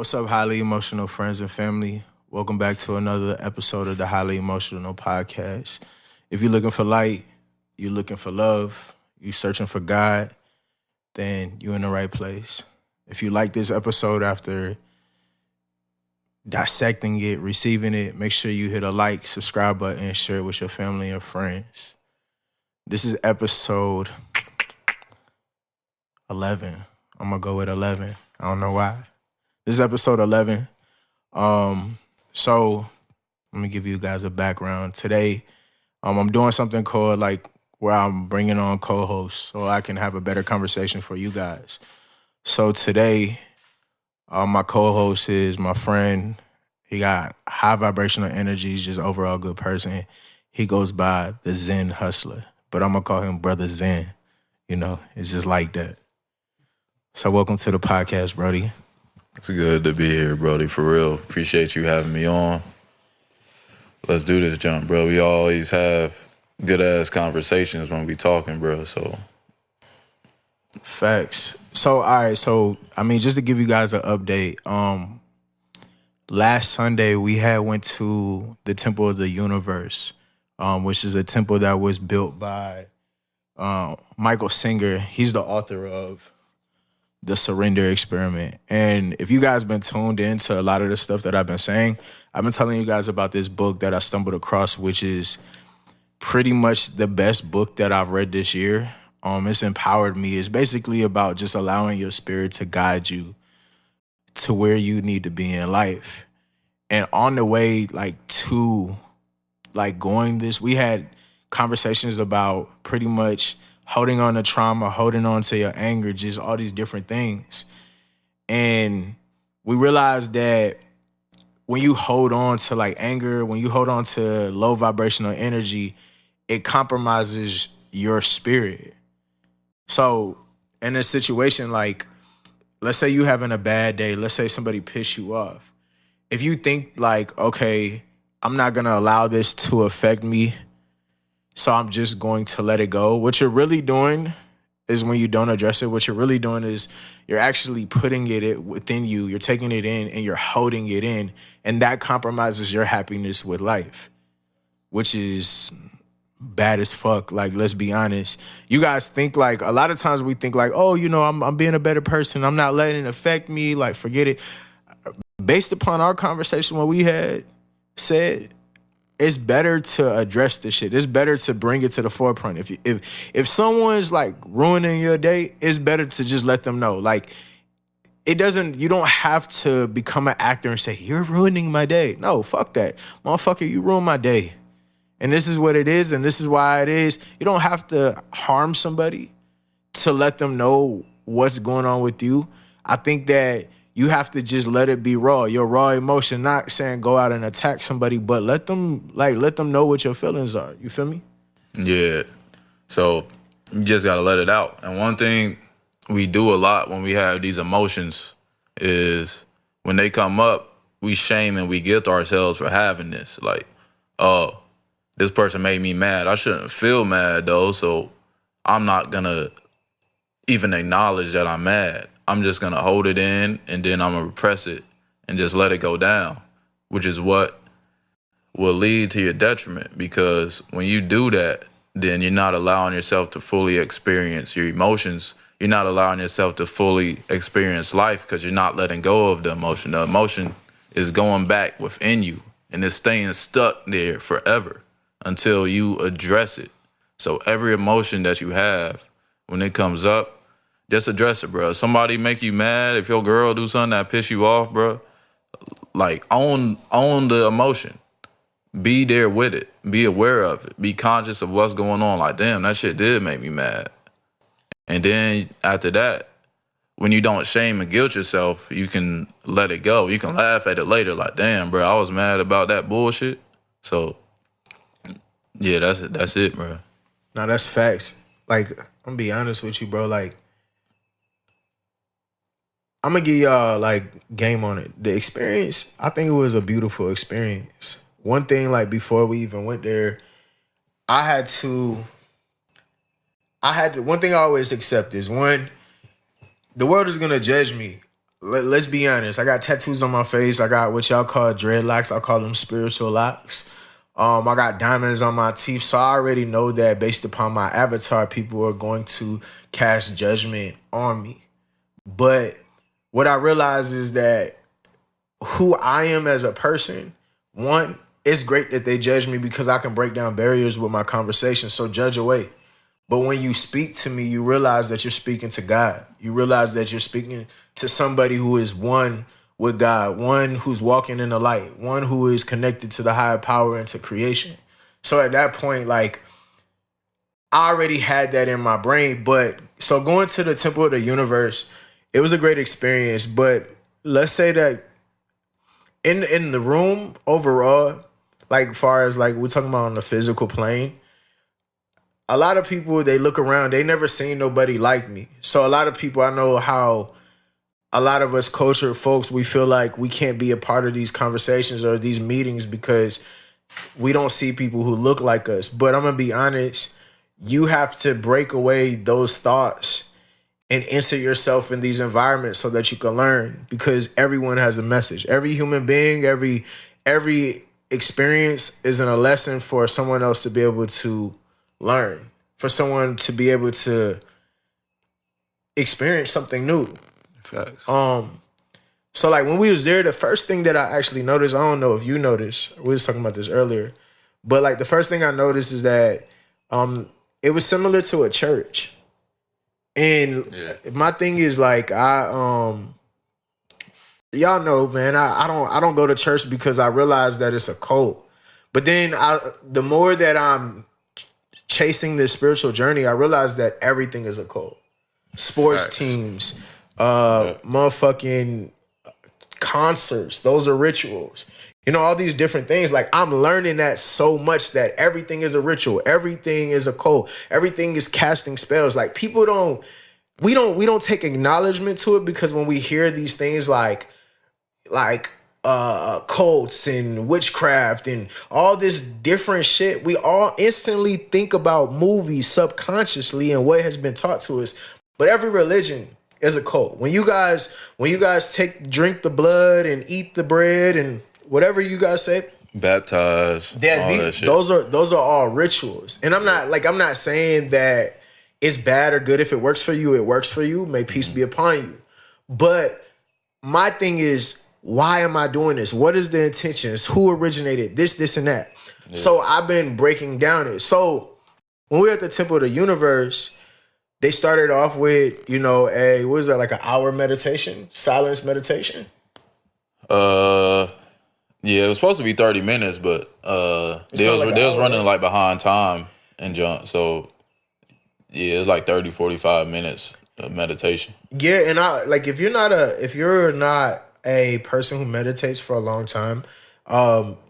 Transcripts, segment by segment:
What's up, highly emotional friends and family? Welcome back to another episode of the Highly Emotional Podcast. If you're looking for light, you're looking for love, you're searching for God, then you're in the right place. If you like this episode after dissecting it, receiving it, make sure you hit a like, subscribe button, and share it with your family and friends. This is episode 11. I'm going to go with 11. I don't know why. This is episode 11. So let me give you guys a background. Today, I'm doing something called where I'm bringing on co-hosts so I can have a better conversation for you guys. So today, my co-host is my friend. He got high vibrational energy. He's just overall good person. He goes by the Zen Hustler, but I'm gonna call him Brother Zen. You know, it's just like that. So welcome to the podcast, Brody. It's good to be here, Brody, for real. Appreciate you having me on. Let's do this jump, bro. We always have good-ass conversations when we talking, bro, so. Facts. So, all right, just to give you guys an update, last Sunday we went to the Temple of the Universe, which is a temple that was built by Michael Singer. He's the author of The Surrender Experiment. And if you guys been tuned into a lot of the stuff that I've been saying, I've been telling you guys about this book that I stumbled across, which is pretty much the best book that I've read this year. It's empowered me. It's basically about just allowing your spirit to guide you to where you need to be in life. And on the way, to going this, we had conversations about pretty much holding on to trauma, holding on to your anger, just all these different things. And we realized that when you hold on to anger, when you hold on to low vibrational energy, it compromises your spirit. So in a situation let's say you having a bad day, let's say somebody pissed you off. If you think okay, I'm not gonna allow this to affect me, so I'm just going to let it go. What you're really doing is when you don't address it, what you're really doing is you're actually putting it within you. You're taking it in and you're holding it in. And that compromises your happiness with life, which is bad as fuck. Let's be honest. You guys think a lot of times we think oh, I'm being a better person. I'm not letting it affect me. Forget it. Based upon our conversation, what we had said, it's better to address this shit. It's better to bring it to the forefront. If someone's ruining your day, it's better to just let them know. You don't have to become an actor and say, you're ruining my day. No, fuck that. Motherfucker, you ruined my day. And this is what it is, and this is why it is. You don't have to harm somebody to let them know what's going on with you. I think that you have to just let it be raw, your raw emotion, not saying go out and attack somebody, but let them know what your feelings are. You feel me? Yeah. So you just got to let it out. And one thing we do a lot when we have these emotions is when they come up, we shame and we guilt ourselves for having this. Oh, this person made me mad. I shouldn't feel mad, though, so I'm not going to even acknowledge that I'm mad. I'm just going to hold it in, and then I'm going to repress it and just let it go down, which is what will lead to your detriment, because when you do that, then you're not allowing yourself to fully experience your emotions. You're not allowing yourself to fully experience life because you're not letting go of the emotion. The emotion is going back within you, and it's staying stuck there forever until you address it. So every emotion that you have, when it comes up, just address it, bro. If somebody make you mad, if your girl do something that piss you off, bro, own the emotion. Be there with it. Be aware of it. Be conscious of what's going on. Damn, that shit did make me mad. And then after that, when you don't shame and guilt yourself, you can let it go. You can laugh at it later. Damn, bro, I was mad about that bullshit. So, yeah, that's it, bro. No, that's facts. I'm gonna be honest with you, bro. I'm gonna give y'all game on it. The experience, I think it was a beautiful experience. One thing, before we even went there, one thing I always accept is, one, the world is gonna judge me. let's be honest. I got tattoos on my face. I got what y'all call dreadlocks. I call them spiritual locks. I got diamonds on my teeth. So I already know that based upon my avatar, people are going to cast judgment on me. But what I realize is that who I am as a person, one, it's great that they judge me because I can break down barriers with my conversation. So judge away. But when you speak to me, you realize that you're speaking to God. You realize that you're speaking to somebody who is one with God, one who's walking in the light, one who is connected to the higher power and to creation. So at that point, like, I already had that in my brain. But so going to the Temple of the Universe, it was a great experience. But let's say that in the room overall, like far as like we're talking about on the physical plane, a lot of people, they look around, they never seen nobody like me. So a lot of people, I know how a lot of us cultured folks, we feel like we can't be a part of these conversations or these meetings because we don't see people who look like us. But I'm going to be honest, you have to break away those thoughts and insert yourself in these environments so that you can learn, because everyone has a message. Every human being, every experience isn't a lesson for someone else to be able to learn, for someone to be able to experience something new. Facts. So like when we was there, the first thing that I actually noticed, I don't know if you noticed, we was talking about this earlier, but like the first thing I noticed is that it was similar to a church. And my thing is like y'all know, man, I don't go to church because I realize that it's a cult. But then the more that I'm chasing this spiritual journey, I realized that everything is a cult. Sports teams, motherfucking concerts, those are rituals. You know, all these different things. Like, I'm learning that so much that everything is a ritual, everything is a cult, everything is casting spells. Like, people we don't take acknowledgement to it, because when we hear these things like cults and witchcraft and all this different shit, we all instantly think about movies subconsciously and what has been taught to us. But every religion is a cult. When you guys drink the blood and eat the bread and whatever you guys say, baptized, all that shit. Those are all rituals. And I'm not saying that it's bad or good. If it works for you, it works for you. May peace be upon you. But my thing is, why am I doing this? What is the intentions? Who originated this, and that? Yeah. So I've been breaking down it. So when we were at the Temple of the Universe, they started off with, like an hour meditation, silence meditation? Yeah, it was supposed to be 30 minutes, but they was running like behind time and junk. So yeah, it's like 30, 45 minutes of meditation. Yeah, and if you're not a person who meditates for a long time,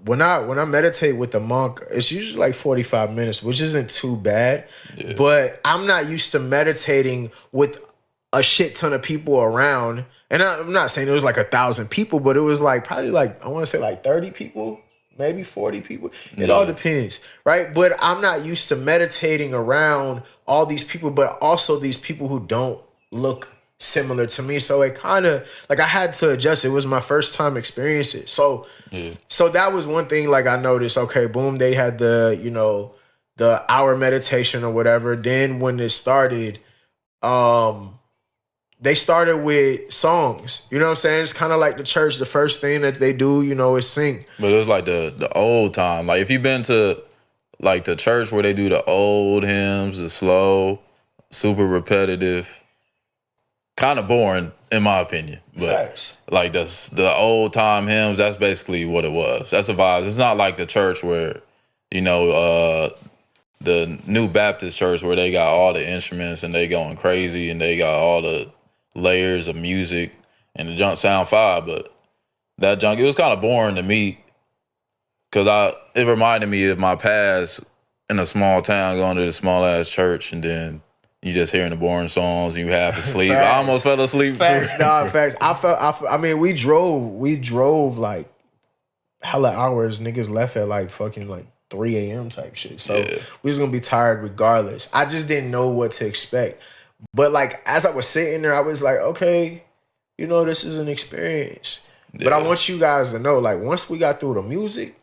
when I meditate with the monk, it's usually like 45 minutes, which isn't too bad. Yeah. But I'm not used to meditating with a shit ton of people around. And I'm not saying it was like 1,000 people, but it was like probably like, I want to say like 30 people, maybe 40 people. It all depends, right? But I'm not used to meditating around all these people, but also these people who don't look similar to me. So it kind of like I had to adjust. It was my first time experience it. So that was one thing like I noticed, okay, boom, they had the hour meditation or whatever. Then when it started, they started with songs. You know what I'm saying? It's kind of like the church. The first thing that they do, is sing. But it was like the old time. Like if you've been to like the church where they do the old hymns, the slow, super repetitive, kind of boring in my opinion. But like the old time hymns, that's basically what it was. That's a vibe. It's not like the church where, the New Baptist church where they got all the instruments and they going crazy and they got all the layers of music and the junk sound fire, but that junk, it was kind of boring to me because it reminded me of my past in a small town going to the small ass church, and then you just hearing the boring songs and you half asleep. I almost fell asleep. Facts. I mean, we drove like hella hours. Niggas left at like fucking like 3 a.m. type shit. So we was gonna be tired regardless. I just didn't know what to expect. But like as I was sitting there, I was like, okay, this is an experience. But I want you guys to know, like, once we got through the music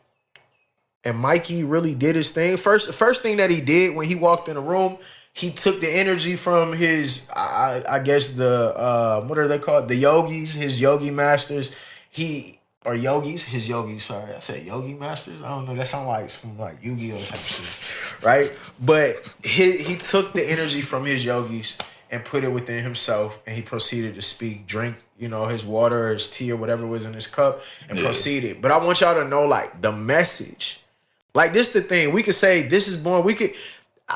and Mikey really did his thing, first thing that he did when he walked in the room, he took the energy from his, I guess what are they called? The yogis, his yogi masters. His yogis, sorry. I said yogi masters? I don't know. That sounds like some like Yu-Gi-Oh! Type shit, right? But he took the energy from his yogis and put it within himself, and he proceeded to speak, drink, his water, or his tea, or whatever was in his cup, and proceeded. But I want y'all to know, like, the message. Like, this is the thing. We could say, this is born. We could,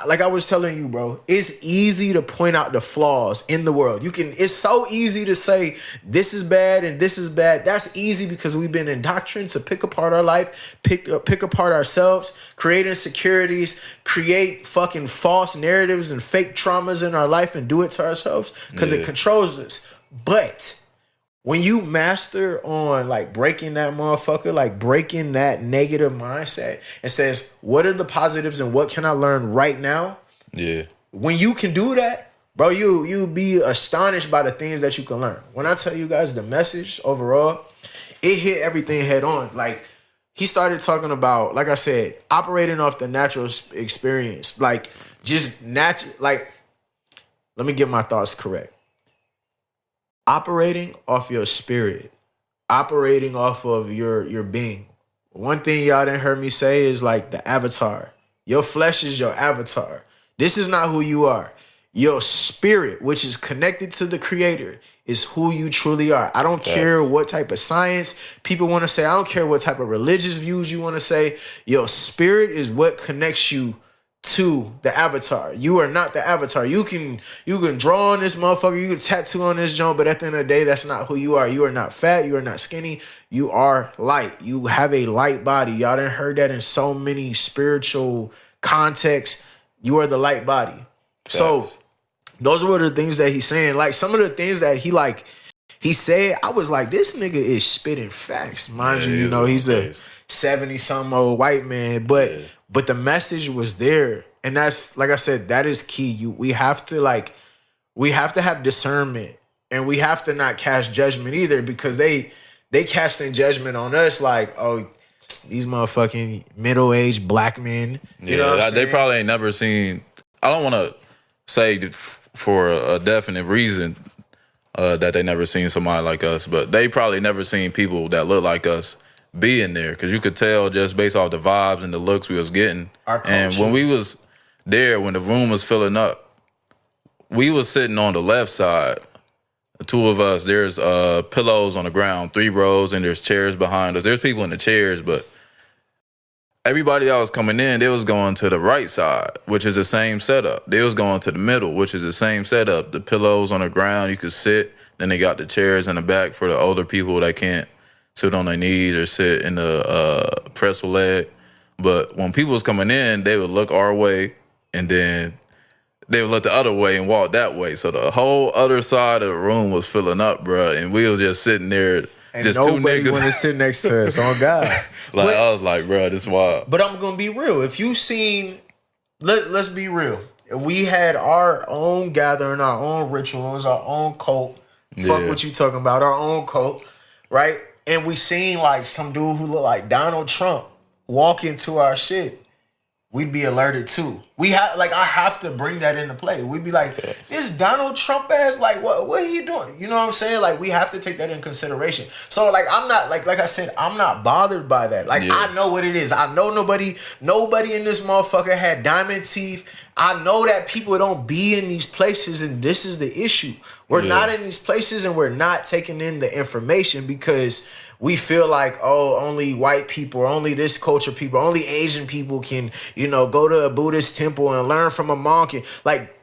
like I was telling you, bro, it's easy to point out the flaws in the world. It's so easy to say, this is bad and this is bad. That's easy because we've been indoctrinated to pick apart our life, pick apart ourselves, create insecurities, create fucking false narratives and fake traumas in our life and do it to ourselves because it controls us. But when you master on like breaking that motherfucker, like breaking that negative mindset and says, what are the positives and what can I learn right now? Yeah. When you can do that, bro, you'll be astonished by the things that you can learn. When I tell you guys the message overall, it hit everything head on. Like, he started talking about, like I said, operating off the natural experience. Like, just natural, like, let me get my thoughts correct. Operating off your spirit, operating off of your being. One thing y'all didn't heard me say is like the avatar. Your flesh is your avatar. This is not who you are. Your spirit, which is connected to the creator, is who you truly are. I don't care what type of science people want to say. I don't care what type of religious views you want to say. Your spirit is what connects you to the avatar. You are not the avatar. You can draw on this motherfucker, you can tattoo on this joint, but at the end of the day, that's not who you are. You are not fat, you are not skinny, you are light. You have a light body. Y'all done heard that in so many spiritual contexts. You are the light body. Facts. So those were the things that he's saying. Like, some of the things that he said, I was like, this nigga is spitting facts. Mind you, he's a 70-something old white man, but the message was there. And that's, like I said, that is key. We have to have discernment, and we have to not cast judgment either, because they casting judgment on us like, oh, these motherfucking middle-aged black men. You know what I'm saying? They probably ain't never seen, I don't want to say for a definite reason that they never seen somebody like us, but they probably never seen people that look like us being there, because you could tell just based off the vibes and the looks we was getting. And when we was there, when the room was filling up, we was sitting on the left side. The two of us, there's pillows on the ground, 3 rows, and there's chairs behind us. There's people in the chairs, but everybody that was coming in, they was going to the right side, which is the same setup. They was going to the middle, which is the same setup. The pillows on the ground, you could sit. Then they got the chairs in the back for the older people that can't sit on their knees or sit in the pretzel leg. But when people was coming in, they would look our way, and then they would look the other way and walk that way. So the whole other side of the room was filling up, bro. And we was just sitting there, and just nobody 2 niggas. want to sit next to us. Oh God! I was like, bro, this is wild. But I'm gonna be real. If you seen, let's be real. If we had our own gathering, our own rituals, our own cult. Fuck what you talking about. Our own cult, right? And we seen like some dude who looked like Donald Trump walk into our shit, we'd be alerted too. I have to bring that into play. We'd be like, this Donald Trump ass, like what are you doing? You know what I'm saying? Like, we have to take that in consideration. So like, I'm not like I said, I'm not bothered by that. Like, I know what it is. I know nobody in this motherfucker had diamond teeth. I know that people don't be in these places, and this is the issue. We're not in these places, and we're not taking in the information because we feel like, oh, only white people, or only this culture people, only Asian people can, go to a Buddhist temple and learn from a monk. And, like,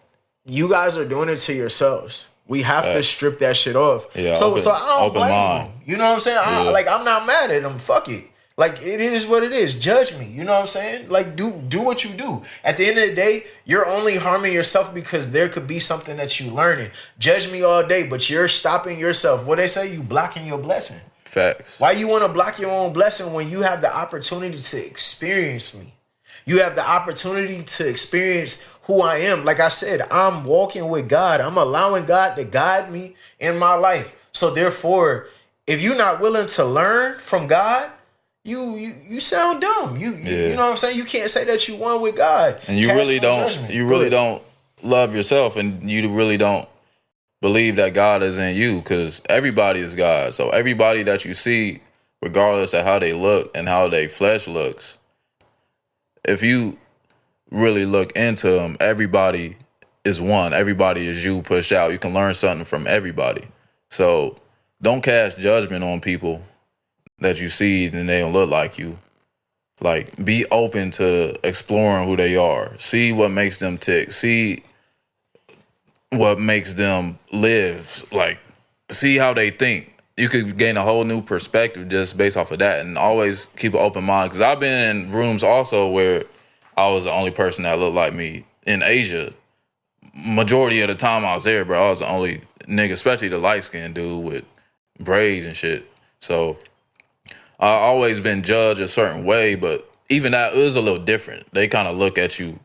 you guys are doing it to yourselves. We have to strip that shit off. Yeah, so I don't blame them. You know what I'm saying? I'm not mad at them. Fuck it. Like, it is what it is. Judge me. You know what I'm saying? Like, do what you do. At the end of the day, you're only harming yourself because there could be something that you learning. Judge me all day, but you're stopping yourself. What they say? You blocking your blessing. Facts. Why you want to block your own blessing when you have the opportunity to experience me? You have the opportunity to experience who I am. Like I said, I'm walking with God. I'm allowing God to guide me in my life. So therefore, if you're not willing to learn from God, you sound dumb. You know what I'm saying? You can't say that you won with God. And you really don't love yourself, and you really don't believe that God is in you, because everybody is God. So everybody that you see, regardless of how they look and how their flesh looks, if you really look into them, everybody is one. Everybody is you pushed out. You can learn something from everybody. So don't cast judgment on people that you see and they don't look like you. Like, be open to exploring who they are. See what makes them tick. See what makes them live. Like, see how they think. You could gain a whole new perspective just based off of that, and always keep an open mind. Because I've been in rooms also where I was the only person that looked like me in Asia. Majority of the time I was there, bro, I was the only nigga, especially the light-skinned dude with braids and shit. So I always been judged a certain way, but even that is a little different. They kind of look at you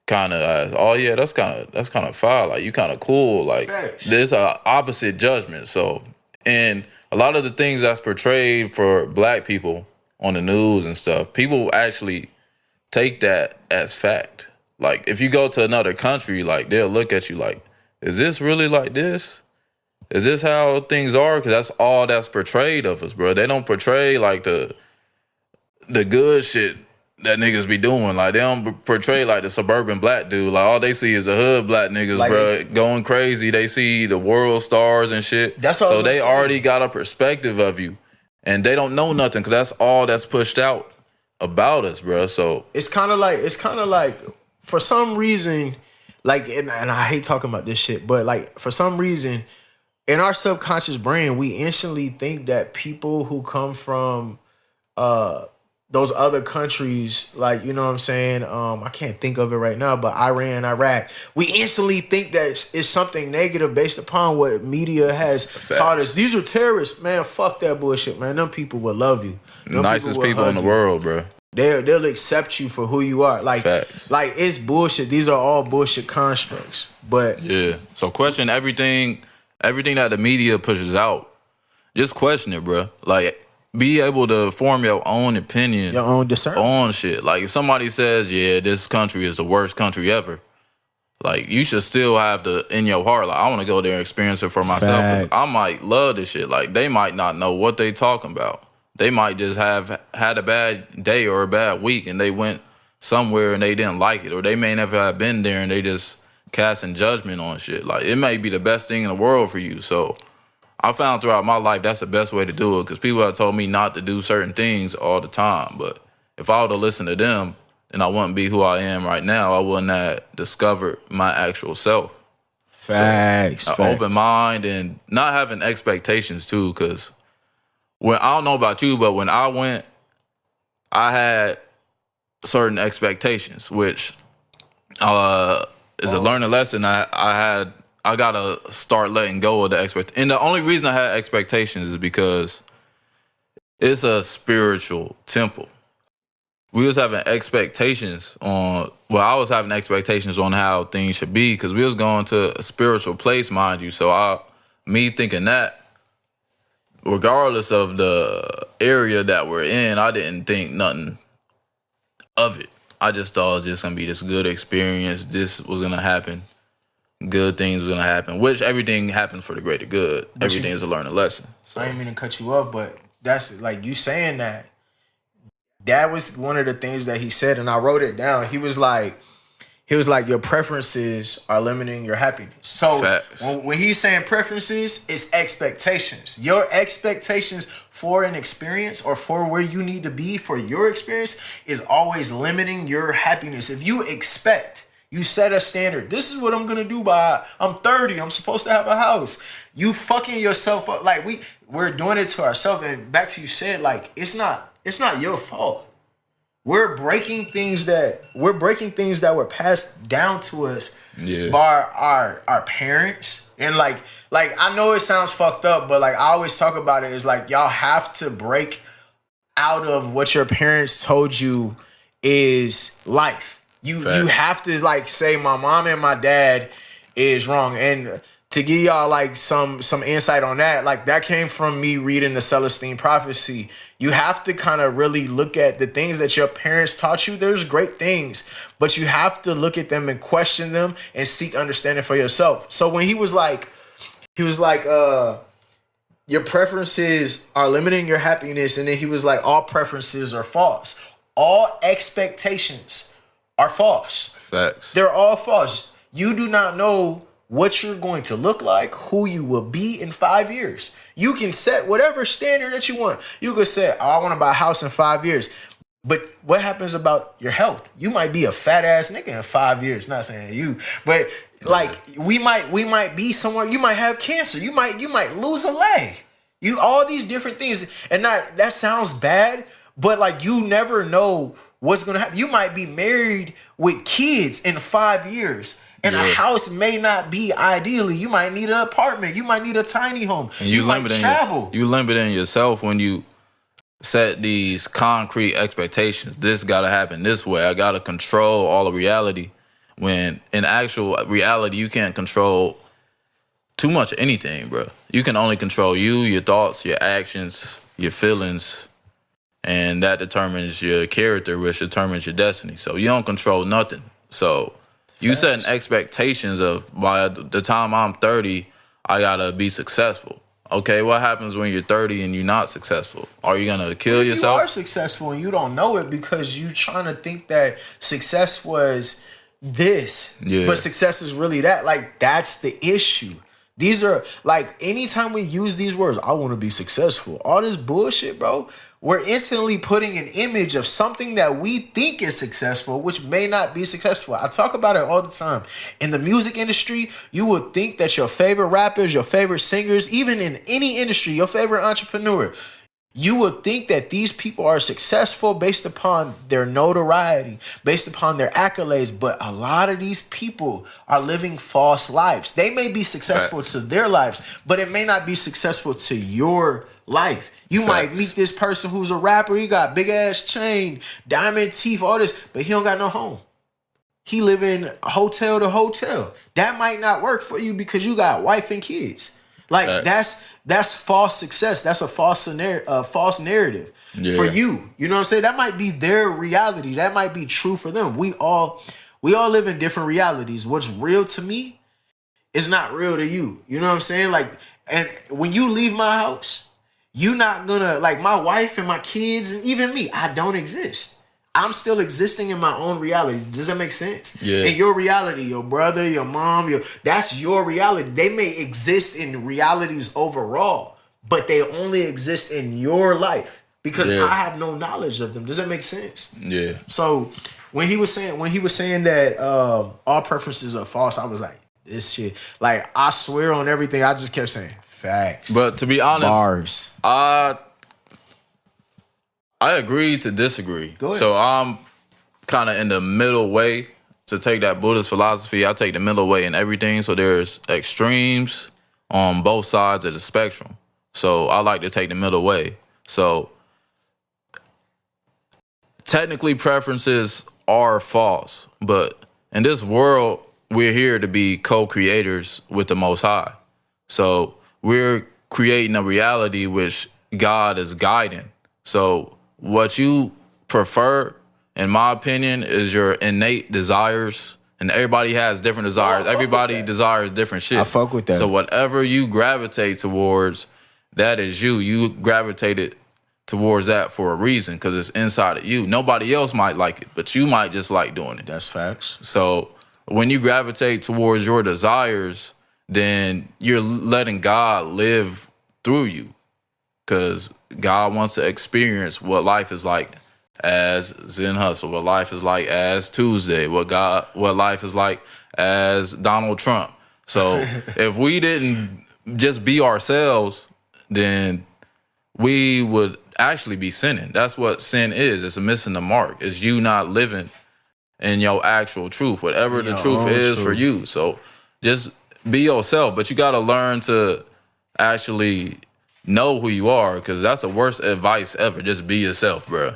kind of as, oh yeah, that's kind of fire. Like, you kind of cool. Like, there's a opposite judgment. So, and a lot of the things that's portrayed for black people on the news and stuff, people actually take that as fact. Like, if you go to another country, like, they'll look at you like, is this really like this? Is this how things are? Because that's all that's portrayed of us, bro. They don't portray like the good shit that niggas be doing. Like, they don't portray like the suburban black dude. Like, all they see is the hood black niggas, like, bro, going crazy. They see the world stars and shit. That's all. So they already got a perspective of you, and they don't know nothing because that's all that's pushed out about us, bro. So it's kind of like for some reason, like, and I hate talking about this shit, but like, for some reason, in our subconscious brain, we instantly think that people who come from those other countries, like, you know what I'm saying? I can't think of it right now, but Iran, Iraq, we instantly think that it's something negative based upon what media has taught us. These are terrorists. Man, fuck that bullshit, man. Them people will love you. Them nicest people in the world, bro. They'll accept you for who you are. Like, like, it's bullshit. These are all bullshit constructs. But yeah. So question everything that the media pushes out. Just question it, bro. Like, be able to form your own opinion, your own discernment on shit. Like, if somebody says, yeah, this country is the worst country ever, like, you should still have in your heart, like, I want to go there and experience it for myself. 'Cause I might love this shit. Like, they might not know what they talking about. They might just have had a bad day or a bad week and they went somewhere and they didn't like it. Or they may never have been there and they just casting judgment on shit. Like, it may be the best thing in the world for you. So I found throughout my life that's the best way to do it, because people have told me not to do certain things all the time. But if I would have listened to them, then I wouldn't be who I am right now. I wouldn't have discovered my actual self. Facts. So, an open mind and not having expectations too, because I don't know about you, but when I went, I had certain expectations, which is a learning lesson. I gotta start letting go of the expectations. And the only reason I had expectations is because it's a spiritual temple. We was having expectations on, well, I was having expectations on how things should be, because we was going to a spiritual place, mind you. So me thinking that, regardless of the area that we're in, I didn't think nothing of it. I just thought it was just going to be this good experience. This was going to happen. Good things were going to happen, which everything happens for the greater good. Everything is a learning lesson. So. I didn't mean to cut you off, but that's like you saying that. That was one of the things that he said, and I wrote it down. He was like, your preferences are limiting your happiness. So when he's saying preferences, it's expectations. Your expectations for an experience or for where you need to be for your experience is always limiting your happiness. If you expect, you set a standard. This is what I'm going to do by, I'm 30. I'm supposed to have a house. You fucking yourself up. Like, we're doing it to ourselves. And back to you said, like, it's not your fault. We're breaking things that were passed down to us by our parents. And like I know it sounds fucked up, but like I always talk about it, is like, y'all have to break out of what your parents told you is life. You have to, like, say my mom and my dad is wrong. And to give y'all like some insight on that, like that came from me reading the Celestine Prophecy. You have to kind of really look at the things that your parents taught you. There's great things, but you have to look at them and question them and seek understanding for yourself. So when he was like, your preferences are limiting your happiness, and then he was like, all preferences are false. All expectations are false. Facts. They're all false. You do not know what you're going to look like, who you will be in 5 years. You can set whatever standard that you want. You could say, oh, I want to buy a house in 5 years. But what happens about your health? You might be a fat ass nigga in 5 years. Not saying you, but like we might be somewhere. You might have cancer. You might lose a leg. All these different things, and that sounds bad, but like you never know what's gonna happen. You might be married with kids in 5 years. And a house may not be ideally. You might need an apartment. You might need a tiny home. And you might travel. You limiting yourself when you set these concrete expectations. This got to happen this way. I got to control all of reality. When in actual reality, you can't control too much anything, bro. You can only control you, your thoughts, your actions, your feelings. And that determines your character, which determines your destiny. So you don't control nothing. So you setting expectations of by the time I'm 30, I gotta be successful. Okay, what happens when you're 30 and you're not successful? Are you gonna kill yourself? You are successful and you don't know it because you're trying to think that success was this, but success is really that. Like that's the issue. These are like anytime we use these words, I want to be successful. All this bullshit, bro. We're instantly putting an image of something that we think is successful, which may not be successful. I talk about it all the time. In the music industry, you would think that your favorite rappers, your favorite singers, even in any industry, your favorite entrepreneur, you would think that these people are successful based upon their notoriety, based upon their accolades. But a lot of these people are living false lives. They may be successful to their lives, but it may not be successful to your life. You might meet this person who's a rapper. He got big ass chain, diamond teeth, all this, but he don't got no home. He live in hotel to hotel. That might not work for you because you got wife and kids. Like that's false success. That's a false narrative for you. You know what I'm saying? That might be their reality. That might be true for them. We all live in different realities. What's real to me is not real to you. You know what I'm saying? Like, and when you leave my house, you're not gonna, like, my wife and my kids and even me, I don't exist. I'm still existing in my own reality. Does that make sense? Yeah. In your reality, your brother, your mom, that's your reality. They may exist in realities overall, but they only exist in your life because I have no knowledge of them. Does that make sense? Yeah. So when he was saying that all preferences are false, I was like, this shit. Like, I swear on everything, I just kept saying facts. But to be honest, bars. I agree to disagree. So I'm kind of in the middle way. To take that Buddhist philosophy, I take the middle way in everything. So there's extremes on both sides of the spectrum. So I like to take the middle way. So technically preferences are false. But in this world, we're here to be co-creators with the Most High. So we're creating a reality which God is guiding. So what you prefer, in my opinion, is your innate desires. And everybody has different desires. Everybody desires different shit. I fuck with that. So whatever you gravitate towards, that is you. You gravitated towards that for a reason because it's inside of you. Nobody else might like it, but you might just like doing it. That's facts. So when you gravitate towards your desires, then you're letting God live through you. Because God wants to experience what life is like as Zen Hustler, what life is like as Tuesday, what life is like as Donald Trump. So if we didn't just be ourselves, then we would actually be sinning. That's what sin is. It's missing the mark. It's you not living in your actual truth, whatever the truth is for you. So just be yourself, but you got to learn to actually know who you are, because that's the worst advice ever. Just be yourself, bro.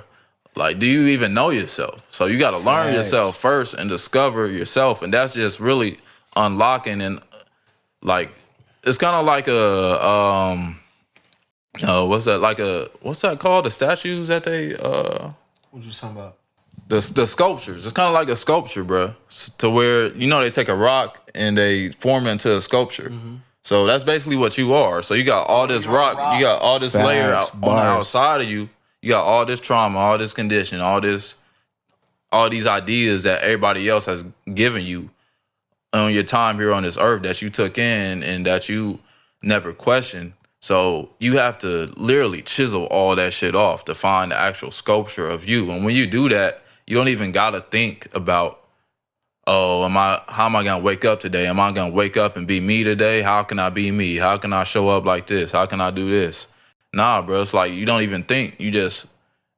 Like, do you even know yourself? So you got to learn yourself first and discover yourself, and that's just really unlocking and like it's kind of like what's that? What's that called? The statues that they What you talking about? the sculptures. It's kind of like a sculpture, bro. To where they take a rock and they form it into a sculpture. Mm-hmm. So that's basically what you are. So you got all this rock, you got all this layer on the outside of you. You got all this trauma, all this condition, all these ideas that everybody else has given you on your time here on this earth that you took in and that you never questioned. So you have to literally chisel all that shit off to find the actual sculpture of you. And when you do that, you don't even gotta think about, how am I gonna wake up today? Am I gonna wake up and be me today? How can I be me? How can I show up like this? How can I do this? Nah, bro, it's like you don't even think. You just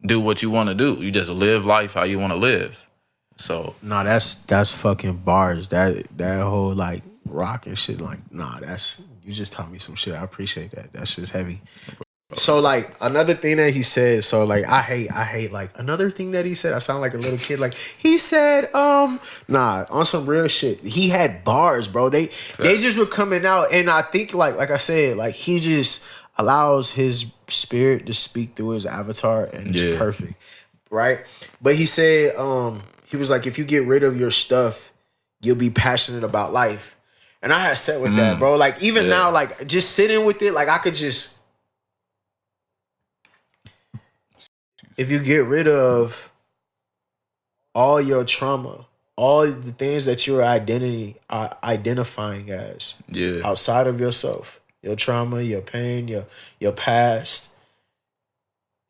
do what you want to do. You just live life how you want to live. So nah, that's fucking bars. That whole like rock and shit. Like, nah, you just taught me some shit. I appreciate that. That shit's heavy. So like another thing that he said. So like I hate like another thing that he said. I sound like a little kid. Like he said, nah, on some real shit. He had bars, bro. They just were coming out, and I think like I said, like he just allows his spirit to speak through his avatar, and it's perfect, right? But he said, he was like, if you get rid of your stuff, you'll be passionate about life. And I had sat with that, bro. Like even now, like just sitting with it, like I could just, if you get rid of all your trauma, all the things that you're identifying as outside of yourself, your trauma, your pain, your past,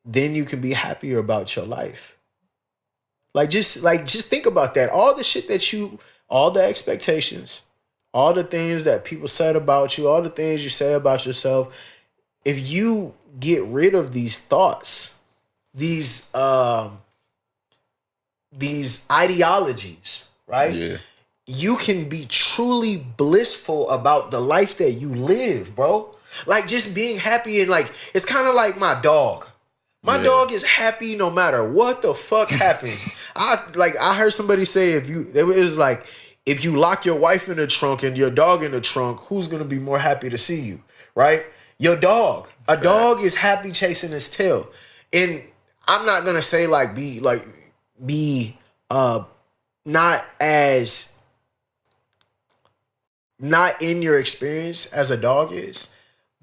then you can be happier about your life. Just think about that. All the shit that all the expectations, all the things that people said about you, all the things you say about yourself, if you get rid of these thoughts, these ideologies, right? Yeah. You can be truly blissful about the life that you live, bro. Like just being happy, and like it's kind of like my dog. My dog is happy no matter what the fuck happens. I heard somebody say it was like if you lock your wife in the trunk and your dog in the trunk, who's gonna be more happy to see you, right? Your dog. A dog is happy chasing his tail, and I'm not gonna say be not in your experience as a dog is,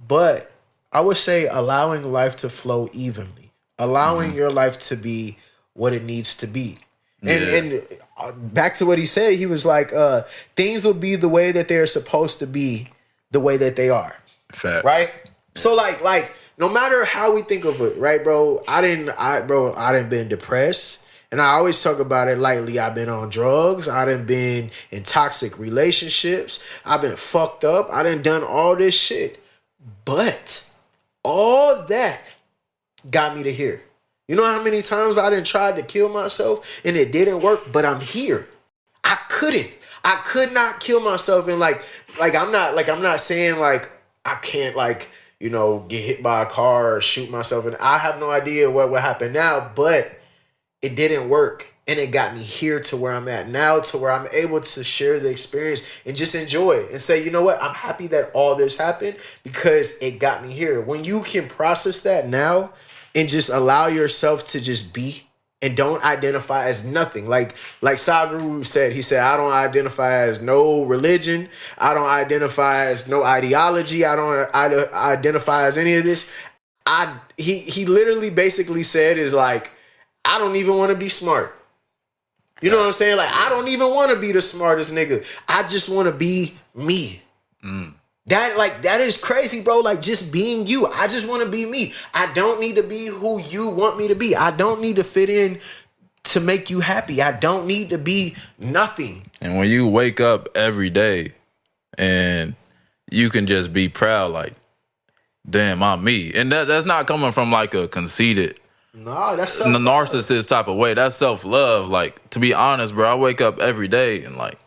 but I would say allowing life to flow evenly, allowing your life to be what it needs to be. And back to what he said, he was like, things will be the way that they're supposed to be, the way that they are. Fact. Right? So like no matter how we think of it, right, bro? I didn't been depressed. And I always talk about it lightly. I've been on drugs. I done been in toxic relationships. I've been fucked up. I done all this shit. But all that got me to here. You know how many times I done tried to kill myself and it didn't work, but I'm here. I could not kill myself. And like I'm not saying like I can't get hit by a car or shoot myself. And I have no idea what would happen now, but it didn't work, and it got me here to where I'm at now, to where I'm able to share the experience and just enjoy it and say, you know what? I'm happy that all this happened because it got me here. When you can process that now and just allow yourself to just be and don't identify as nothing. Like Sadhguru said, he said, I don't identify as no religion. I don't identify as no ideology. I don't identify as any of this. He literally basically said is like, I don't even want to be smart. You know what I'm saying? Like, I don't even want to be the smartest nigga. I just want to be me. That is crazy, bro. Like, just being you. I just want to be me. I don't need to be who you want me to be. I don't need to fit in to make you happy. I don't need to be nothing. And when you wake up every day and you can just be proud, like, damn, I'm me. And that's not coming from like a conceited, no, that's the narcissist type of way. That's self-love. Like, to be honest, bro, I wake up every day and like,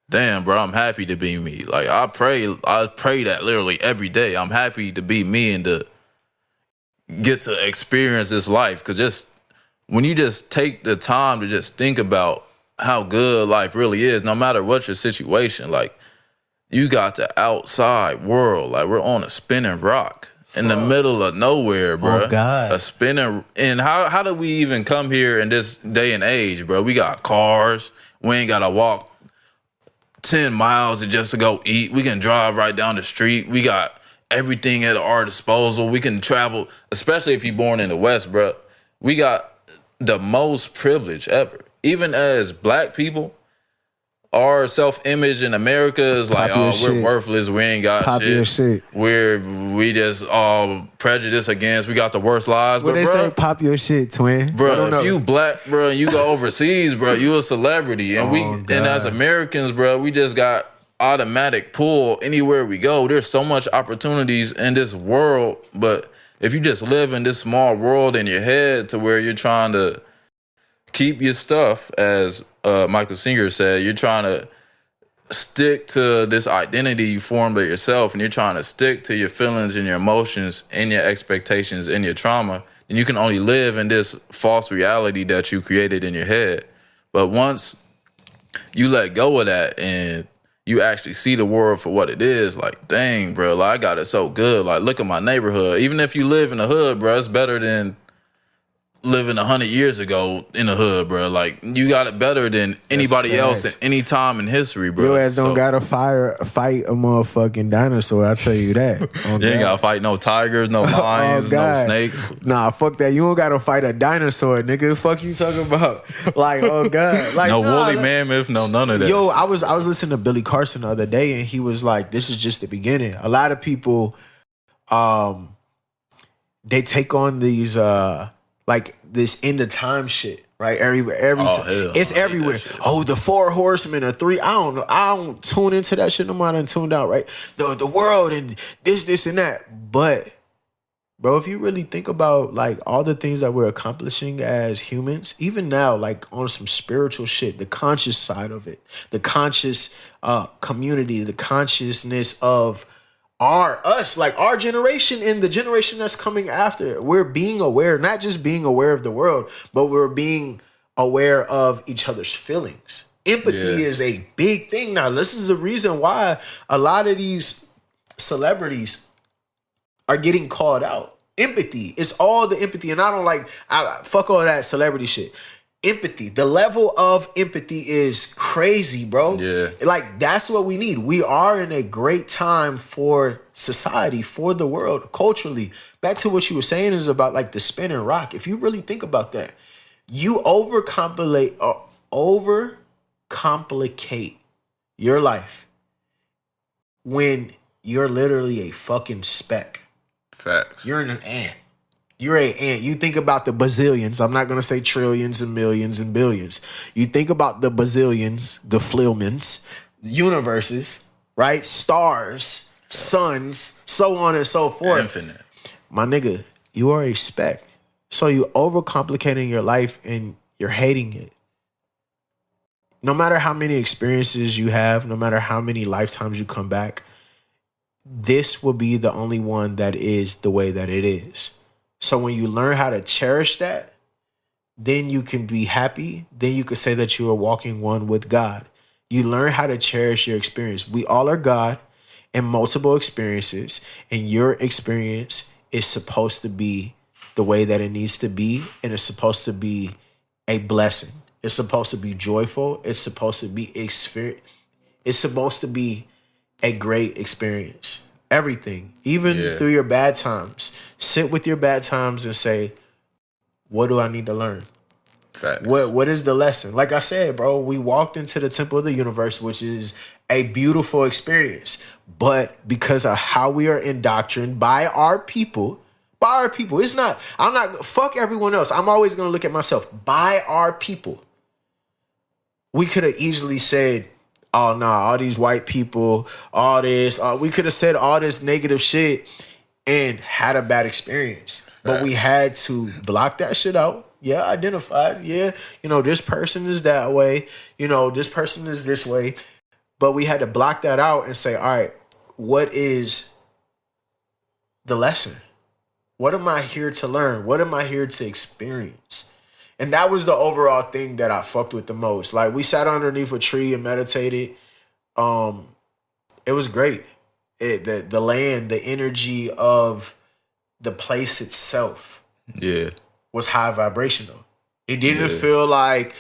damn, bro, I'm happy to be me. Like, I pray that literally every day. I'm happy to be me and to get to experience this life. Because just when you just take the time to just think about how good life really is, no matter what your situation, like, you got the outside world. Like, we're on a spinning rock in the middle of nowhere, bro. Oh, God. A spinning. And how did we even come here in this day and age, bro? We got cars. We ain't got to walk 10 miles just to go eat. We can drive right down the street. We got everything at our disposal. We can travel, especially if you're born in the West, bro. We got the most privilege ever. Even as black people, our self-image in America is like, Pop your we're shit. worthless. We ain't got Pop your shit. We just all prejudiced against. We got the worst lives. When But they bro, say pop your shit, twin. I bro, don't know. if you black, bro, and you go overseas, bro, you a celebrity. And and as Americans, bro, we just got automatic pull anywhere we go. There's so much opportunities in this world, but if you just live in this small world in your head to where you're trying to keep your stuff, as Michael Singer said, you're trying to stick to this identity you formed of yourself, and you're trying to stick to your feelings and your emotions and your expectations and your trauma, and you can only live in this false reality that you created in your head. But once you let go of that and you actually see the world for what it is, like, dang, bro, like, I got it so good. Like, look at my neighborhood. Even if you live in the hood, bro, it's better than living 100 years ago in the hood, bro. Like, you got it better than anybody else at any time in history, bro. Your ass don't gotta fight a motherfucking dinosaur, I'll tell you that. You ain't gotta fight no tigers, no lions, no snakes. Nah, fuck that. You don't gotta fight a dinosaur, nigga. Fuck you talking about? Like, oh God. Like, no woolly mammoth, no none of that. Yo, I was listening to Billy Carson the other day, and he was like, this is just the beginning. A lot of people, they take on these like this end of time shit, right? It's everywhere. Oh, the 4 horsemen or 3. I don't know. I don't tune into that shit no more. I done tuned out, right? The world and this and that. But bro, if you really think about like all the things that we're accomplishing as humans, even now, like on some spiritual shit, the conscious side of it, the conscious community, the consciousness of our generation and the generation that's coming after, we're being aware, not just being aware of the world, but we're being aware of each other's feelings. Empathy is a big thing now. This is the reason why a lot of these celebrities are getting called out. Empathy. It's all the empathy. And I fuck all that celebrity shit. Empathy. The level of empathy is crazy, bro. Yeah. Like, that's what we need. We are in a great time for society, for the world, culturally. Back to what you were saying is about like the spinning rock. If you really think about that, you overcomplicate your life when you're literally a fucking speck. Facts. You're an ant. You're an ant. You think about the bazillions. I'm not going to say trillions and millions and billions. You think about the bazillions, the flillments, universes, right? Stars, suns, so on and so forth. Infinite. My nigga, you are a speck. So you overcomplicating your life and you're hating it. No matter how many experiences you have, no matter how many lifetimes you come back, this will be the only one that is the way that it is. So when you learn how to cherish that, then you can be happy. Then you can say that you are walking one with God. You learn how to cherish your experience. We all are God in multiple experiences, and your experience is supposed to be the way that it needs to be, and it's supposed to be a blessing. It's supposed to be joyful. It's supposed to be It's supposed to be a great experience. Everything, even through your bad times, sit with your bad times and say, what do I need to learn? Facts. What is the lesson? Like I said, bro, we walked into the temple of the universe, which is a beautiful experience. But because of how we are indoctrinated by our people, it's not, fuck everyone else. I'm always going to look at myself. By our people. We could have easily said, oh, nah, all these white people, all this. We could have said all this negative shit and had a bad experience. Facts. But we had to block that shit out. Yeah, identified. Yeah, this person is that way. This person is this way. But we had to block that out and say, all right, what is the lesson? What am I here to learn? What am I here to experience? And that was the overall thing that I fucked with the most. Like, we sat underneath a tree and meditated. It was great. The land, the energy of the place itself was high vibrational. It didn't feel like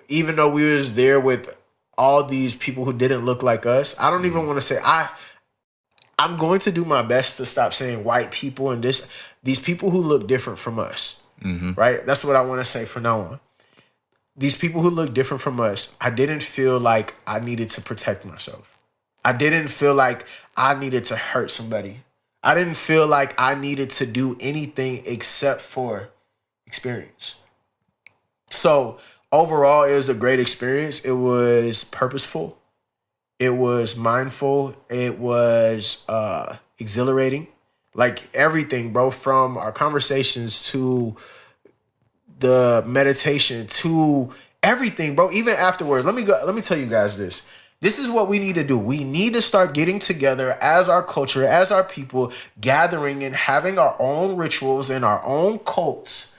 even though we was there with all these people who didn't look like us, I don't even want to say I'm going to do my best to stop saying white people and these people who look different from us. Right? That's what I want to say from now on. These people who look different from us, I didn't feel like I needed to protect myself. I didn't feel like I needed to hurt somebody. I didn't feel like I needed to do anything except for experience. So overall, it was a great experience. It was purposeful. It was mindful. It was exhilarating. Like everything, bro, from our conversations to the meditation to everything, bro. Even afterwards, let me tell you guys this. This is what we need to do. We need to start getting together as our culture, as our people, gathering and having our own rituals and our own cults.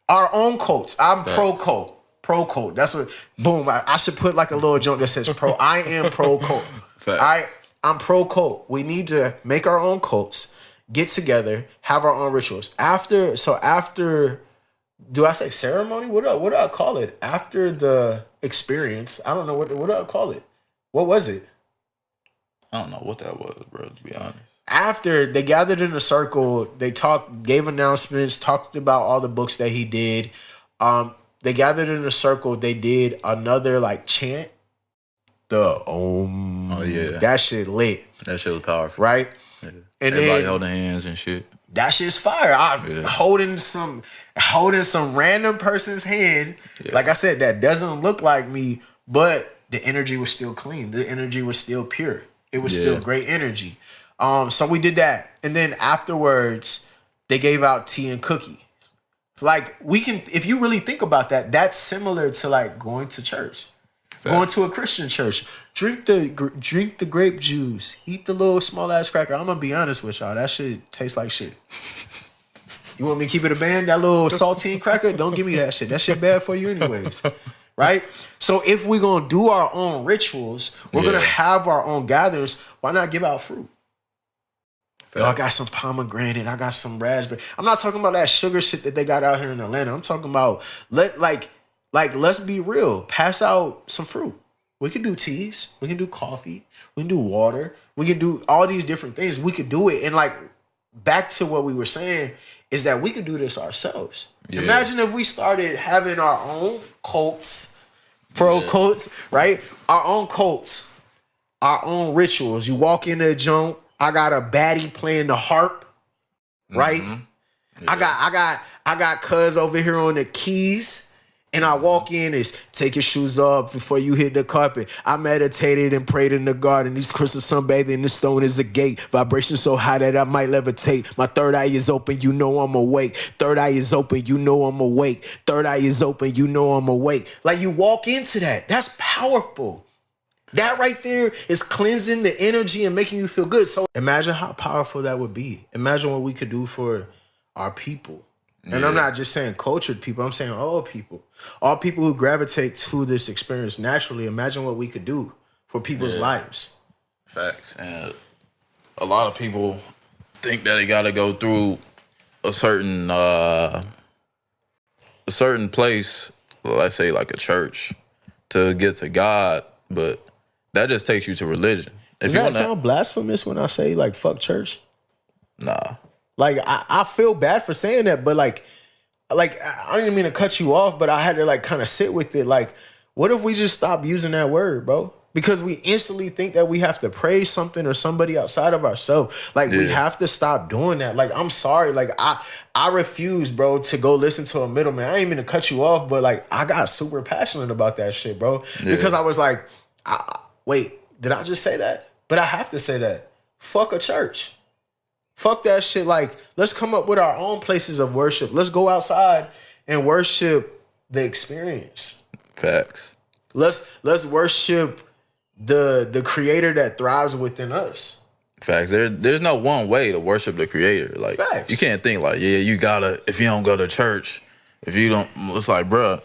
Our own cults. I'm pro cult. Pro cult. That's what, boom. I should put like a little joke that says pro. I am pro cult. I'm pro cult. We need to make our own cults, get together, have our own rituals. After, do I say ceremony? What do I call it? After the experience, I don't know what do I call it. What was it? I don't know what that was, bro, to be honest. After they gathered in a circle, they talked, gave announcements, talked about all the books that he did. They gathered in a circle. They did another like chant. Oh yeah, that shit lit. That shit was powerful, right? Yeah. And everybody then, holding hands and shit. That shit's fire. Holding some random person's hand. Yeah. Like I said, that doesn't look like me, but the energy was still clean. The energy was still pure. It was still great energy. So we did that. And then afterwards, they gave out tea and cookie. Like we can, if you really think about that, that's similar to like going to church. Going to a Christian church. Drink the grape juice. Eat the little small ass cracker. I'm gonna be honest with y'all. That shit tastes like shit. You want me to keep it a band? That little saltine cracker? Don't give me that shit. That shit bad for you anyways. Right? So if we're gonna do our own rituals, we're gonna have our own gatherings, why not give out fruit? Yo, I got some pomegranate. I got some raspberry. I'm not talking about that sugar shit that they got out here in Atlanta. I'm talking about let's be real. Pass out some fruit. We can do teas. We can do coffee. We can do water. We can do all these different things. We could do it. And like back to what we were saying is that we could do this ourselves. Yeah. Imagine if we started having our own cults, cults, right? Our own cults, our own rituals. You walk into a joint. I got a baddie playing the harp, right? Yeah. I got cuz over here on the keys. And I walk in, is take your shoes off before you hit the carpet. I meditated and prayed in the garden. These crystals sunbathing, the stone is a gate. Vibration so high that I might levitate. My third eye is open, you know I'm awake. Third eye is open, you know I'm awake. Third eye is open, you know I'm awake. Like you walk into that. That's powerful. That right there is cleansing the energy and making you feel good. So imagine how powerful that would be. Imagine what we could do for our people. And I'm not just saying cultured people. I'm saying all people. All people who gravitate to this experience naturally. Imagine what we could do for people's lives. Facts. And a lot of people think that they got to go through a certain place, let's say like a church, to get to God. But that just takes you to religion. Does that sound blasphemous when I say like fuck church? Nah. Like, I feel bad for saying that, but like I didn't mean to cut you off, but I had to like kind of sit with it. Like, what if we just stop using that word, bro? Because we instantly think that we have to praise something or somebody outside of ourselves. Like, we have to stop doing that. Like, I'm sorry. Like, I refuse, bro, to go listen to a middleman. I ain't mean to cut you off, but like, I got super passionate about that shit, bro. Yeah. Because I was like, wait, did I just say that? But I have to say that. Fuck a church. Fuck that shit. Like, let's come up with our own places of worship. Let's go outside and worship the experience. Facts. Let's worship the creator that thrives within us. Facts. There's no one way to worship the creator. Like, facts. You can't think like, you gotta, if you don't go to church, if you don't, it's like, bruh,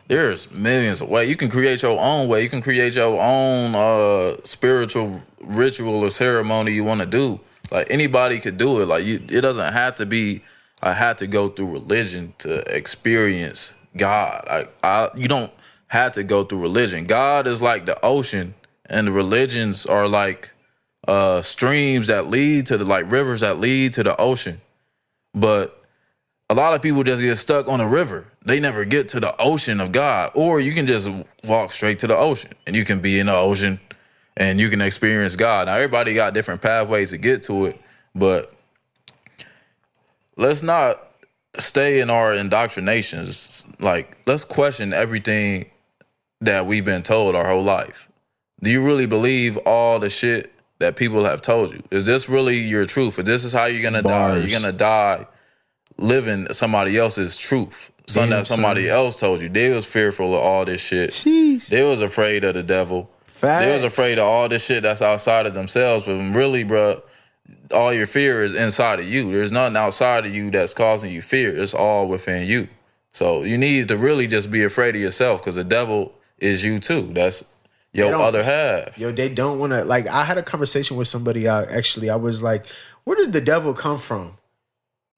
There's millions of ways. You can create your own way. You can create your own spiritual ritual or ceremony you want to do. Like anybody could do it. Like it doesn't have to be. I had to go through religion to experience God. You don't have to go through religion. God is like the ocean, and the religions are like streams that lead to like rivers that lead to the ocean. But a lot of people just get stuck on a river. They never get to the ocean of God. Or you can just walk straight to the ocean and you can be in the ocean and you can experience God. Now, everybody got different pathways to get to it, but let's not stay in our indoctrinations. Like, let's question everything that we've been told our whole life. Do you really believe all the shit that people have told you? Is this really your truth? If this is how you're going to die, you're going to die living somebody else's truth. Something that somebody else told you. They was fearful of all this shit. Sheesh. They was afraid of the devil. Facts. They was afraid of all this shit that's outside of themselves. But really, bro, all your fear is inside of you. There's nothing outside of you that's causing you fear. It's all within you. So you need to really just be afraid of yourself, because the devil is you too. That's your other half. Yo, they don't want to, like, I had a conversation with somebody. I was like, where did the devil come from?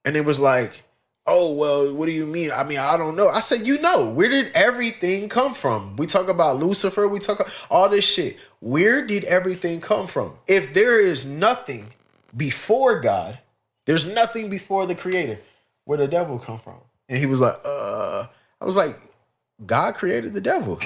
And it was like, oh, well, what do you mean? I mean, I don't know. I said, where did everything come from? We talk about Lucifer. We talk about all this shit. Where did everything come from? If there is nothing before God, there's nothing before the creator, where the devil come from? And he was like, I was like, God created the devil.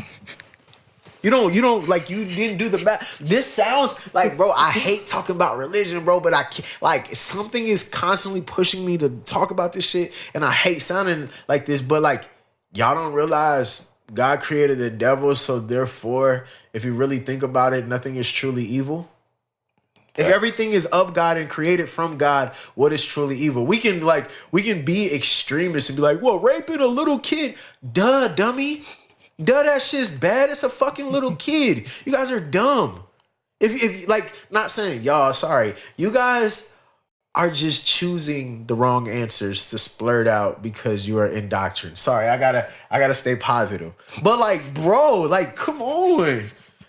You don't like, you didn't do the math. This sounds like, bro, I hate talking about religion, bro, but I can't, like, something is constantly pushing me to talk about this shit, and I hate sounding like this, but like, y'all don't realize God created the devil, so therefore, if you really think about it, nothing is truly evil. If everything is of God and created from God, what is truly evil? We can be extremists and be like, well, raping a little kid, duh, dummy. Duh, that shit's bad. It's a fucking little kid. You guys are dumb. If like, not saying y'all, sorry. You guys are just choosing the wrong answers to splurt out because you are indoctrinated. Sorry, I gotta stay positive. But like, bro, like, come on.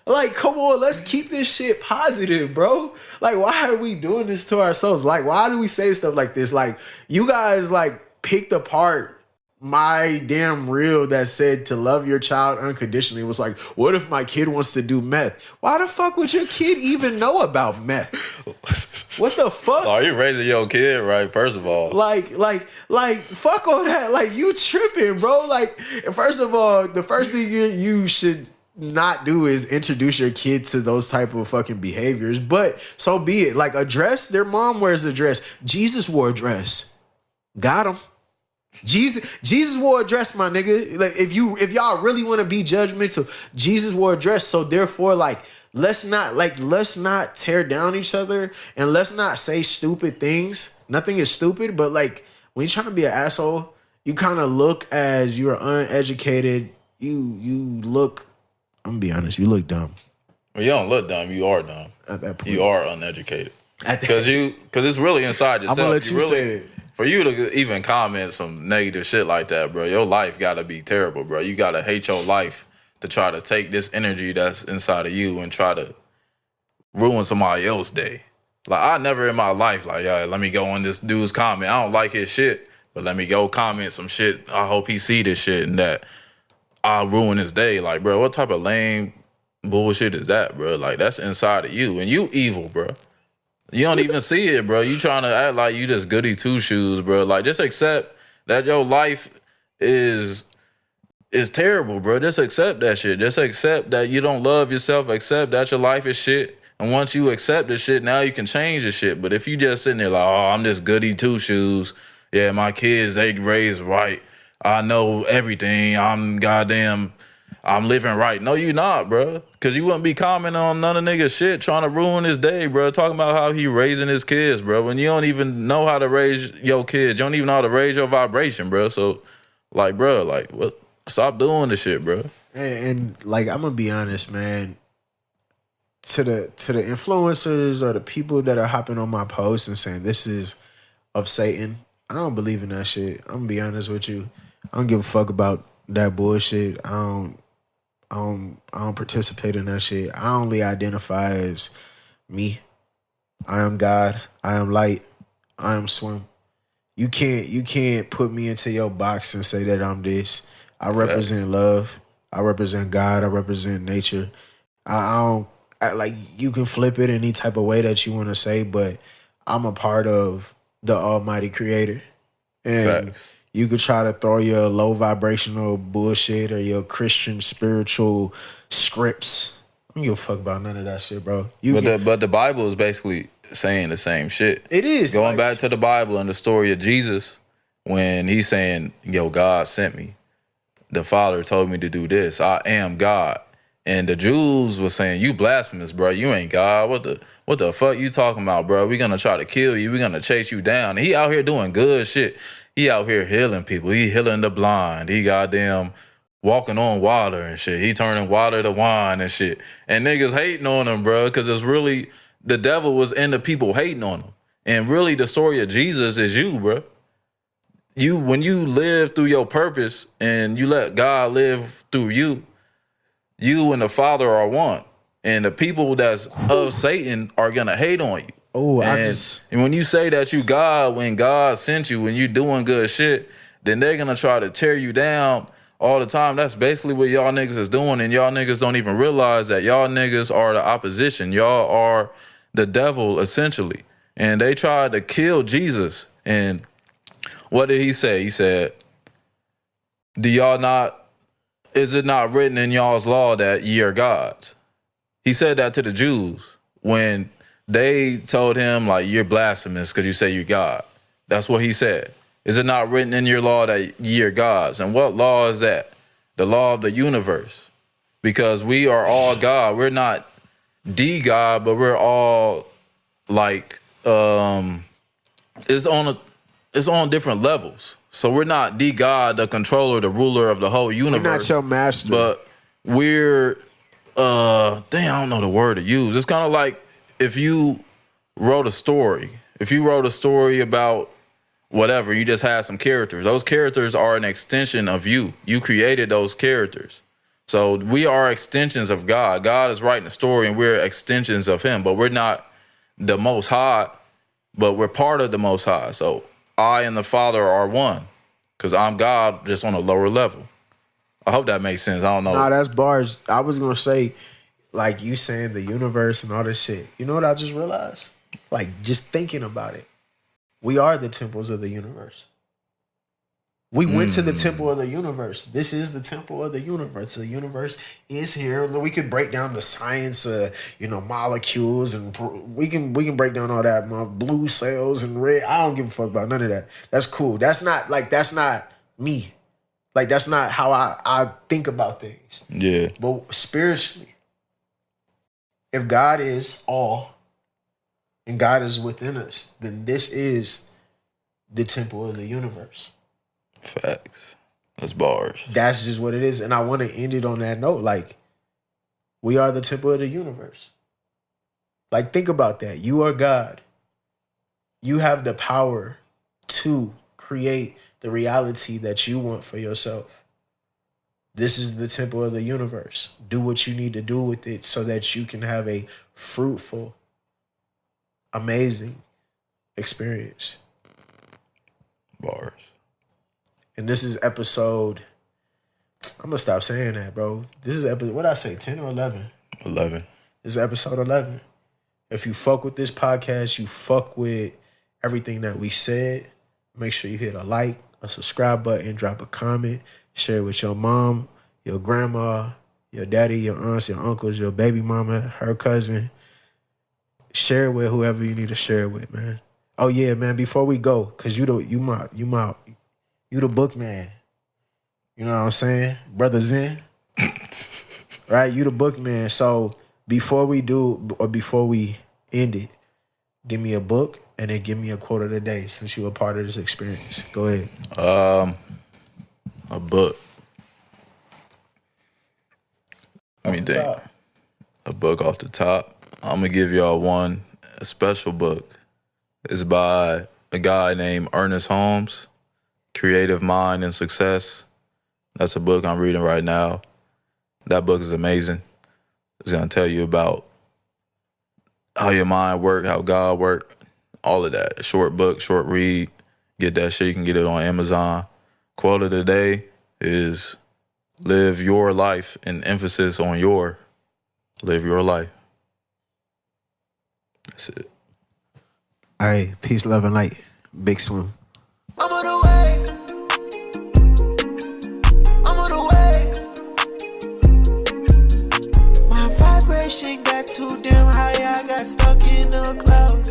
Like, come on, let's keep this shit positive, bro. Like, why are we doing this to ourselves? Like, why do we say stuff like this? Like, you guys, like, picked apart my damn reel that said to love your child unconditionally. It was like, what if my kid wants to do meth? Why the fuck would your kid even know about meth? What the fuck? Oh, you raising your kid right, first of all. Like, fuck all that. Like, you tripping, bro. Like, first of all, the first thing you should not do is introduce your kid to those type of fucking behaviors. But so be it. Like, a dress, their mom wears a dress. Jesus wore a dress. Got him. Jesus wore a dress, my nigga. Like, if y'all really want to be judgmental, Jesus wore a dress. So therefore, like, let's not tear down each other, and let's not say stupid things. Nothing is stupid, but like, when you're trying to be an asshole, you kind of look as you're uneducated. You look, I'm gonna be honest, you look dumb. Well, you don't look dumb. You are dumb. At that point, you are uneducated. Because it's really inside yourself. I'm gonna let you say it. For you to even comment some negative shit like that, bro, your life gotta be terrible, bro. You gotta hate your life to try to take this energy that's inside of you and try to ruin somebody else's day. Like, I never in my life, like, yeah, let me go on this dude's comment. I don't like his shit, but let me go comment some shit. I hope he see this shit and that I'll ruin his day. Like, bro, what type of lame bullshit is that, bro? Like, that's inside of you, and you evil, bro. You don't even see it, bro. You trying to act like you just goody two shoes, bro. Like, just accept that your life is terrible, bro. Just accept that shit. Just accept that you don't love yourself. Accept that your life is shit. And once you accept this shit, now you can change the shit. But if you just sitting there like, oh, I'm just goody two shoes. Yeah, my kids, they raised right. I know everything. I'm living right. No, you not, bro. Because you wouldn't be commenting on none of niggas shit trying to ruin his day, bro. Talking about how he raising his kids, bro. When you don't even know how to raise your kids. You don't even know how to raise your vibration, bro. So, like, bro, like, what? Stop doing this shit, bro. And like, I'm going to be honest, man. To the influencers or the people that are hopping on my posts and saying this is of Satan, I don't believe in that shit. I'm going to be honest with you. I don't give a fuck about that bullshit. I don't participate in that shit. I only identify as me. I am God. I am light. I am swim. You can't put me into your box and say that I'm this. I represent love. I represent God. I represent nature. I don't like you can flip it any type of way that you want to say, but I'm a part of the Almighty Creator. And you could try to throw your low vibrational bullshit or your Christian spiritual scripts. I don't give a fuck about none of that shit, bro. But the Bible is basically saying the same shit. It is. Going back to the Bible and the story of Jesus, when he's saying, yo, God sent me. The Father told me to do this. I am God. And the Jews were saying, you blasphemous, bro. You ain't God. What the fuck you talking about, bro? We gonna try to kill you. We gonna chase you down. And he out here doing good shit. He out here healing people. He healing the blind. He goddamn walking on water and shit. He turning water to wine and shit. And niggas hating on him, bro, because it's really, the devil was in the people hating on him. And really the story of Jesus is you, bro. When you live through your purpose and you let God live through you, you and the Father are one. And the people that's of Satan are gonna hate on you. Oh, and when you say that you God, when God sent you, when you doing good shit, then they're gonna try to tear you down all the time. That's basically what y'all niggas is doing, and y'all niggas don't even realize that y'all niggas are the opposition. Y'all are the devil, essentially. And they tried to kill Jesus. And what did he say? He said, is it not written in y'all's law that ye are gods? He said that to the Jews when they told him, like, you're blasphemous because you say you're God. That's what he said. Is it not written in your law that ye are gods? And what law is that? The law of the universe. Because we are all God. We're not the God, but we're all like it's on different levels. So we're not the God, the controller, the ruler of the whole universe. We're not your master. But we're I don't know the word to use. It's kind of like if you wrote a story. If you wrote a story about whatever, you just had some characters. Those characters are an extension of you. You created those characters. So we are extensions of God. God is writing a story and we're extensions of him, but we're not the Most High, but we're part of the Most High. So I and the Father are one because I'm God just on a lower level. I hope that makes sense. I don't know. Nah, that's bars. I was going to say, like you saying the universe and all this shit. You know what I just realized? Like, just thinking about it. We are the temples of the universe. We went to the temple of the universe. This is the temple of the universe. The universe is here. We could break down the science of, molecules, and we can break down all that. My blue cells and red. I don't give a fuck about none of that. That's cool. That's not me. Like, that's not how I think about things. Yeah. But spiritually, if God is all and God is within us, then this is the temple of the universe. Facts. That's bars. That's just what it is. And I want to end it on that note. Like, we are the temple of the universe. Like, think about that. You are God. You have the power to create the reality that you want for yourself. This is the temple of the universe. Do what you need to do with it so that you can have a fruitful, amazing experience. Bars. And this is episode, I'm going to stop saying that, bro. This is episode, what did I say, 10 or 11? 11. This is episode 11. If you fuck with this podcast, you fuck with everything that we said, make sure you hit a like, a subscribe button, drop a comment, share it with your mom, your grandma, your daddy, your aunts, your uncles, your baby mama, her cousin. Share it with whoever you need to share it with, man. Oh yeah, man, before we go, cause you the book man. You know what I'm saying? Brother Zen. Right? You the book man. So before we end it, give me a book and then give me a quote of the day since you were part of this experience. Go ahead. A book. Let me think. A book off the top. I'm going to give y'all a special book. It's by a guy named Ernest Holmes, Creative Mind and Success. That's a book I'm reading right now. That book is amazing. It's going to tell you about how your mind work, how God work, all of that. Short book, short read. Get that shit. You can get it on Amazon. Quote of the day is live your life, and emphasis on your. Live your life. That's it. All right, peace, love, and light. Big Swim. I'm on the way. I'm on the way. My vibration got too damn high. I got stuck in the cloud.